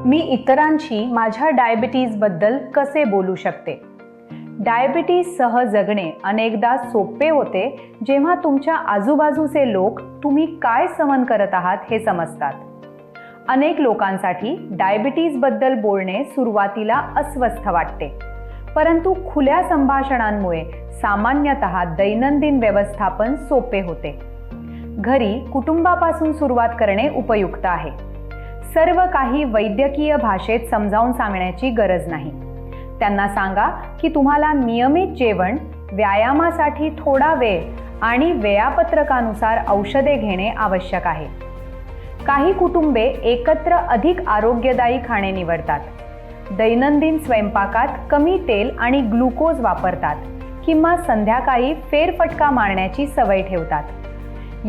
मी इतरांशी माझ्या डायबिटीजबद्दल कसे बोलू शकते? डायबिटीजसह जगणे अनेकदा सोपे होते जेव्हा तुमच्या आजूबाजूचे लोक तुम्ही काय सहन करत आहात हे समजतात. अनेक लोकांसाठी डायबिटीजबद्दल बोलणे सुरुवातीला अस्वस्थ वाटते, परंतु खुल्या संभाषणांमुळे सामान्यतः दैनंदिन व्यवस्थापन सोपे होते. घरी कुटुंबापासून सुरुवात करणे उपयुक्त आहे. सर्व काही वैद्यकीय भाषेत समजावून सांगण्याची गरज नाही. त्यांना सांगा की तुम्हाला नियमित जेवण, व्यायामासाठी थोडा वेळ आणि वेळापत्रकानुसार औषधे घेणे आवश्यक आहे. काही कुटुंबे एकत्र अधिक आरोग्यदायी खाणे निवडतात. दैनंदिन स्वयंपाकात कमी तेल आणि ग्लुकोज वापरतात किंवा संध्याकाळी फेरफटका मारण्याची सवय ठेवतात.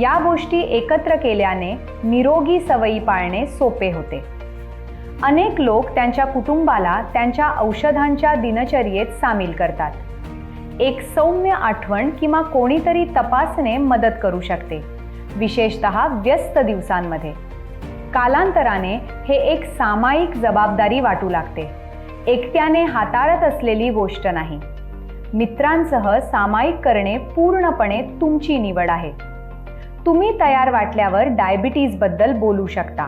या गोष्टी एकत्र केल्याने निरोगी सवयी पाळणे सोपे होते. अनेक लोक त्यांच्या कुटुंबाला त्यांच्या औषधांच्या दिनचर्येत सामील करतात. एक सौम्य आठवण किंवा कोणीतरी तपासणे मदत करू शकते, विशेषतः व्यस्त दिवसांमध्ये. कालांतराने हे एक सामायिक जबाबदारी वाटू लागते. एकट्याने हाताळत असलेली गोष्ट नाही. मित्रांसह सामायिक करणे पूर्णपणे तुमची निवड आहे. तुम्ही तयार वाटल्यावर डायबिटीजबद्दल बोलू शकता.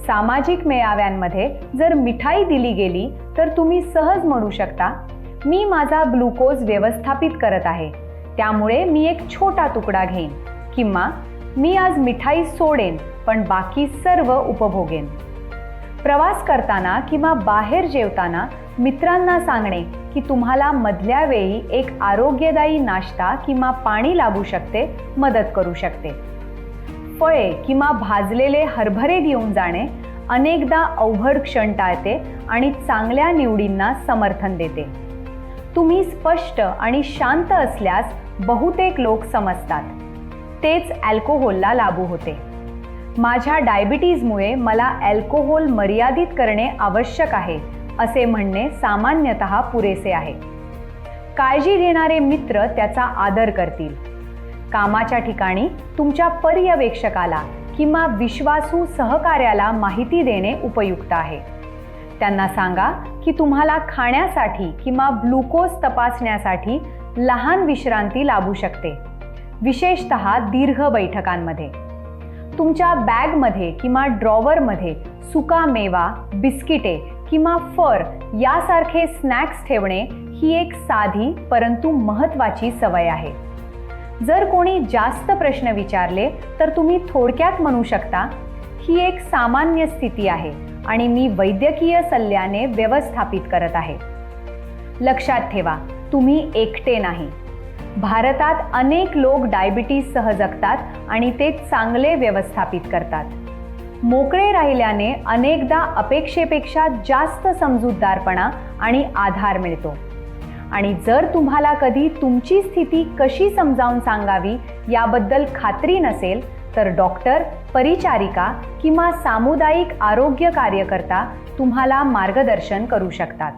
सामाजिक मेळाव्यांमध्ये जर मिठाई दिली गेली तर तुम्ही सहज म्हणू शकता, मी माझा ग्लुकोज व्यवस्थापित करत आहे, त्यामुळे मी एक छोटा तुकडा घेईन, किंवा मी आज मिठाई सोडेन पण बाकी सर्व उपभोगेन. प्रवास करताना किंवा बाहेर जेवताना मित्रांना सांगणे की तुम्हाला मधल्या वेळी एक आरोग्यदायी नाश्ता किंवा पाणी लागू शकते मदत करू शकते. फळे किंवा भाजलेले हरभरे घेऊन जाणे अनेकदा अवघड क्षण टाळते आणि चांगल्या निवडींना समर्थन देते. तुम्ही स्पष्ट आणि शांत असल्यास बहुतेक लोक समजतात. तेच अल्कोहोलला लागू होते. माझ्या डायबिटीजमुळे मला अल्कोहोल मर्यादित करणे आवश्यक आहे असे म्हणणे सामान्यतः पुरेसे आहे. काळजी घेणारे मित्र त्याचा आदर करतील. कामाच्या ठिकाणी तुमच्या पर्यवेक्षकाला किंवा विश्वासू सहकार्याला माहिती देणे उपयुक्त आहे. त्यांना सांगा की तुम्हाला खाण्यासाठी किंवा ग्लुकोज तपासण्यासाठी लहान विश्रांती लागू शकते, विशेषतः दीर्घ बैठकांमध्ये. तुमच्या बॅगमध्ये किंवा ड्रॉवरमध्ये सुका मेवा, बिस्किटे किंवा फळ यासारखे स्नॅक्स ठेवणे ही एक साधी परंतु महत्त्वाची सवय आहे. जर कोणी जास्त प्रश्न विचारले तर तुम्ही थोडक्यात म्हणू शकता, ही एक सामान्य स्थिती आहे आणि मी वैद्यकीय सल्ल्याने व्यवस्थापित करत आहे. लक्षात ठेवा, तुम्ही एकटे नाही. भारतात अनेक लोक डायबिटीजसह जगतात आणि ते चांगले व्यवस्थापित करतात. मोकळे राहिल्याने अनेकदा अपेक्षेपेक्षा जास्त समजूतदारपणा आणि आधार मिळतो. आणि जर तुम्हाला कधी तुमची स्थिती कशी समजावून सांगावी याबद्दल खात्री नसेल तर डॉक्टर, परिचारिका किंवा सामुदायिक आरोग्य कार्यकर्ता तुम्हाला मार्गदर्शन करू शकतात.